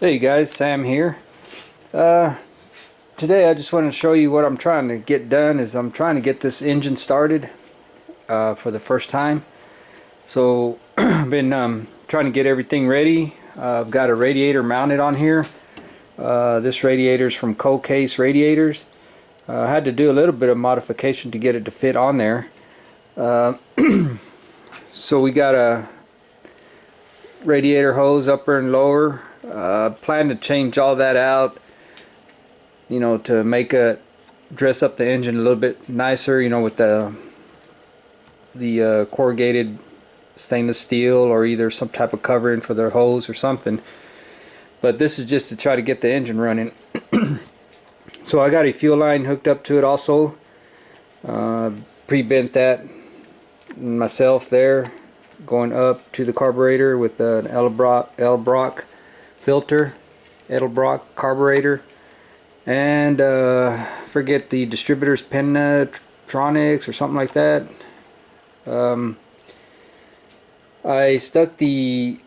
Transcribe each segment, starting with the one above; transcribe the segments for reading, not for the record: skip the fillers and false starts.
Hey guys, Sam here. Uh, Today I just wanted to show you what I'm trying to get done. I'm trying to get this engine started for the first time. So I've been trying to get everything ready. I've got a radiator mounted on here. This radiator is from Cold Case Radiators. I had to do a little bit of modification to get it to fit on there. Uh, so we got a radiator hose upper and lower. Plan to change all that out, you know, to make it dress up the engine a little bit nicer, you know, with the corrugated stainless steel or either some type of covering for their hose or something. But this is just to try to get the engine running. So I got a fuel line hooked up to it also. Pre-bent that myself there, going up to the carburetor with an Edelbrock filter, Edelbrock carburetor, and forget the distributor's Penetronics or something like that. I stuck the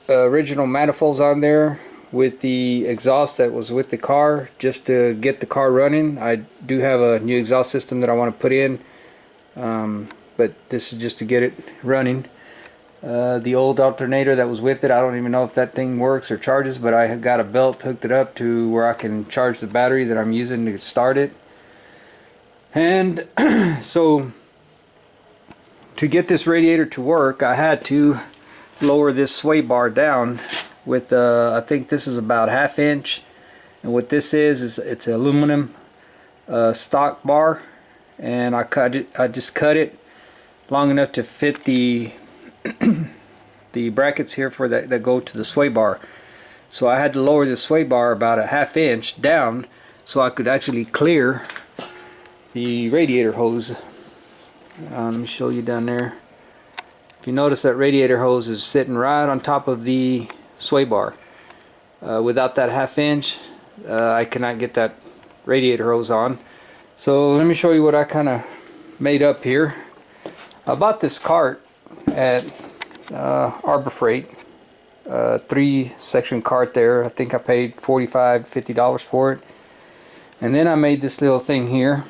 original manifolds on there with the exhaust that was with the car just to get the car running. I do have a new exhaust system that I want to put in, but this is just to get it running. The old alternator that was with it, I don't even know if that thing works or charges, but I have got a belt hooked it up to where I can charge the battery that I'm using to start it. And so to get this radiator to work, I had to lower this sway bar down with I think this is about 1/2 inch, and what this is it's an aluminum stock bar, and I just cut it long enough to fit the the brackets here for that go to the sway bar. So I had to lower the sway bar about 1/2 inch down so I could actually clear the radiator hose. Let me show you down there. If you notice, that radiator hose is sitting right on top of the sway bar. Without that 1/2 inch, I cannot get that radiator hose on. So let me show you what I kind of made up here. I bought this cart at Arbor Freight, 3-section cart there. I think I paid $45–50 for it. And then I made this little thing here.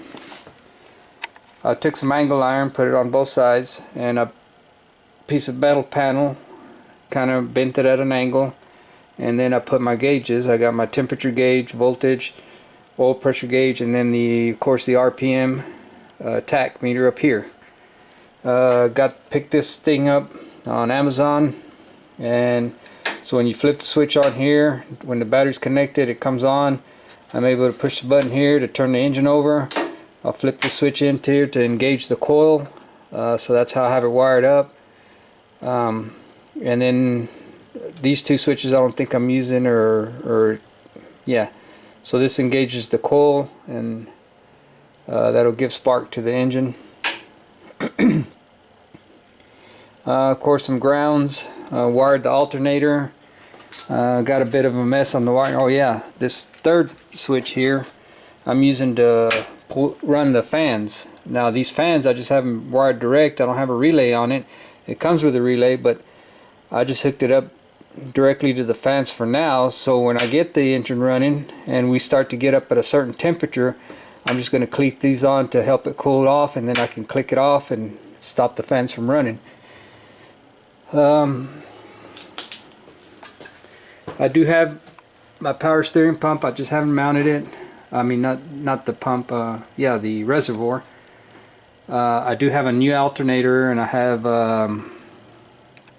I took some angle iron, put it on both sides, and a piece of metal panel, kind of bent it at an angle, and then I put my gauges. I got my temperature gauge, voltage, oil pressure gauge, and then of course the RPM tach meter up here. Picked this thing up on Amazon, and so when you flip the switch on here, when the battery's connected, it comes on. I'm able to push the button here to turn the engine over. I'll flip the switch into here to engage the coil, so that's how I have it wired up. And then these two switches I don't think I'm using, or yeah, so this engages the coil, and that'll give spark to the engine. Of course, some grounds, wired the alternator. Got a bit of a mess on the wire. Oh yeah, this third switch here I'm using to run the fans. Now these fans I just have them wired direct. I don't have a relay on it. It comes with a relay, but I just hooked it up directly to the fans for now, so when I get the engine running and we start to get up at a certain temperature, I'm just going to cleat these on to help it cool off, and then I can click it off and stop the fans from running. I do have my power steering pump. I just haven't mounted it. I mean, not the pump, yeah, the reservoir. I do have a new alternator, and I have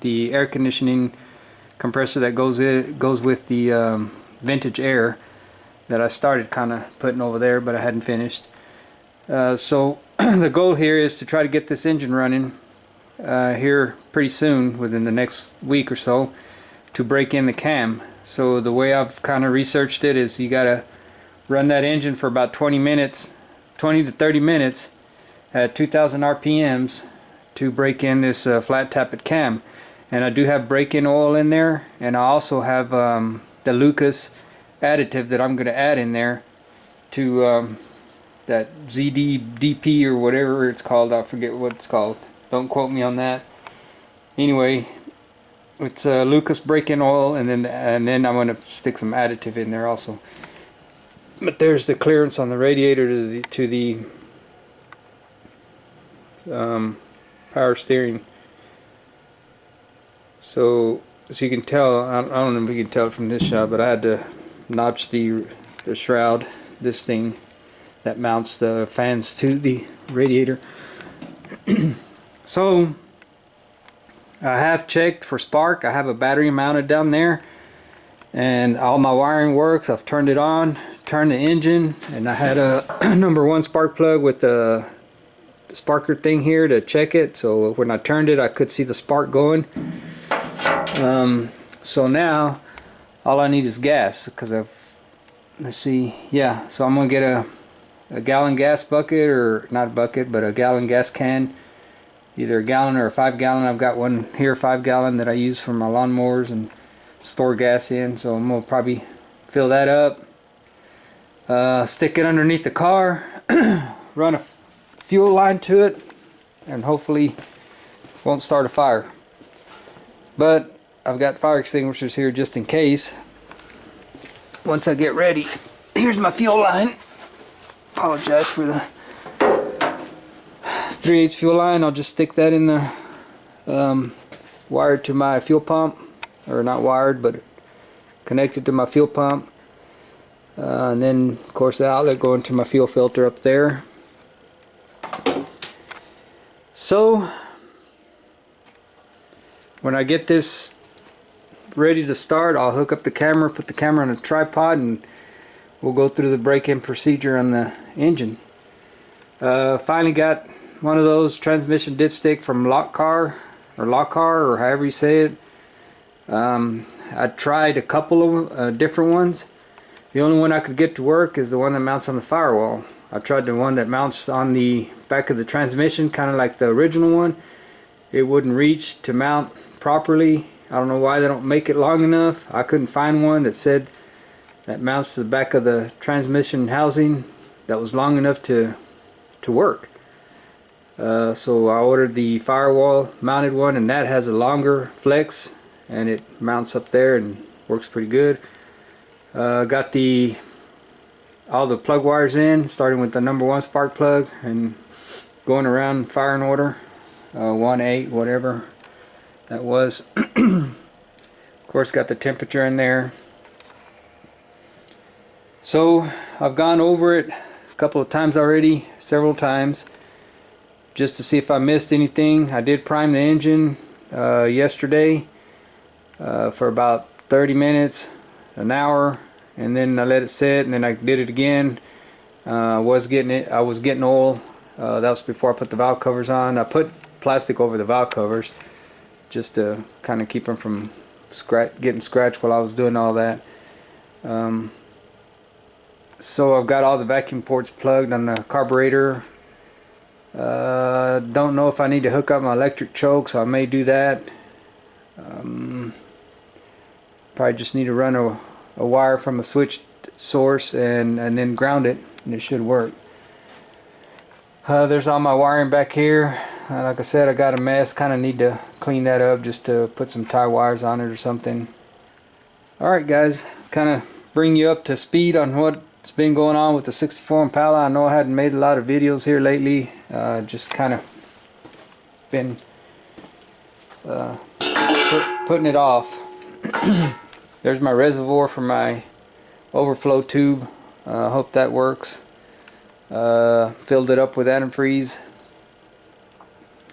the air conditioning compressor that goes with the vintage air that I started kind of putting over there, but I hadn't finished. So the goal here is to try to get this engine running here pretty soon, within the next week or so, to break in the cam. So the way I've kind of researched it is you gotta run that engine for about 20 to 30 minutes at 2,000 RPMs to break in this flat tappet cam. And I do have break-in oil in there, and I also have the Lucas additive that I'm going to add in there to that ZDDP or whatever it's called. I forget what it's called. Don't quote me on that. Anyway, It's Lucas break-in oil, and then I'm gonna stick some additive in there also. But there's the clearance on the radiator to the power steering. So as you can tell, I don't know if you can tell from this shot, but I had to notch the shroud, this thing that mounts the fans to the radiator. So I have checked for spark. I have a battery mounted down there, and all my wiring works. I've turned it on, turned the engine, and I had a #1 spark plug with the sparker thing here to check it. So when I turned it, I could see the spark going. So now all I need is gas, because let's see, yeah, so I'm gonna get a gallon gas bucket, or not a bucket, but a gallon gas can, either a gallon or a 5-gallon. I've got one here, 5-gallon, that I use for my lawnmowers and store gas in. So I'm gonna probably fill that up, stick it underneath the car, run a fuel line to it, and hopefully won't start a fire. But I've got fire extinguishers here just in case. Once I get ready, here's my fuel line. Apologize for the 3/8 fuel line. I'll just stick that in the wired to my fuel pump, or not wired, but connected to my fuel pump. And then of course the outlet going to my fuel filter up there. So when I get this ready to start, I'll hook up the camera, put the camera on a tripod, and we'll go through the break-in procedure on the engine. Finally got one of those transmission dipstick from Lockhart, or however you say it. I tried a couple of different ones. The only one I could get to work is the one that mounts on the firewall. I tried the one that mounts on the back of the transmission, kind of like the original one. It wouldn't reach to mount properly. I don't know why they don't make it long enough. I couldn't find one that said that mounts to the back of the transmission housing that was long enough to work. So I ordered the firewall mounted one, and that has a longer flex, and it mounts up there and works pretty good. Got all the plug wires in, starting with the #1 spark plug and going around fire in order, 1-8, whatever that was. Of course, got the temperature in there. So I've gone over it a couple of times already, several times, just to see if I missed anything. I did prime the engine yesterday for about 30 minutes, an hour, and then I let it sit, and then I did it again. I was getting oil. That was before I put the valve covers on. I put plastic over the valve covers just to kind of keep them from getting scratched while I was doing all that. So I've got all the vacuum ports plugged on the carburetor. Don't know if I need to hook up my electric choke, so I may do that. Probably just need to run a wire from a switch source and then ground it, and it should work. There's all my wiring back here. Like I said, I got a mess. Kind of need to clean that up, just to put some tie wires on it or something. Alright guys, kind of bring you up to speed on what's been going on with the 64 Impala. I know I hadn't made a lot of videos here lately. Just kind of been putting it off. There's my reservoir for my overflow tube. Hope that works. Filled it up with antifreeze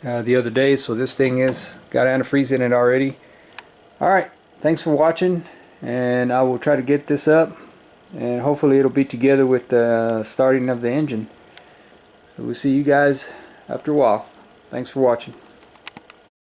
the other day, so this thing is got antifreeze in it already. Alright, thanks for watching, and I will try to get this up, and hopefully it'll be together with the starting of the engine. So we'll see you guys after a while. Thanks for watching.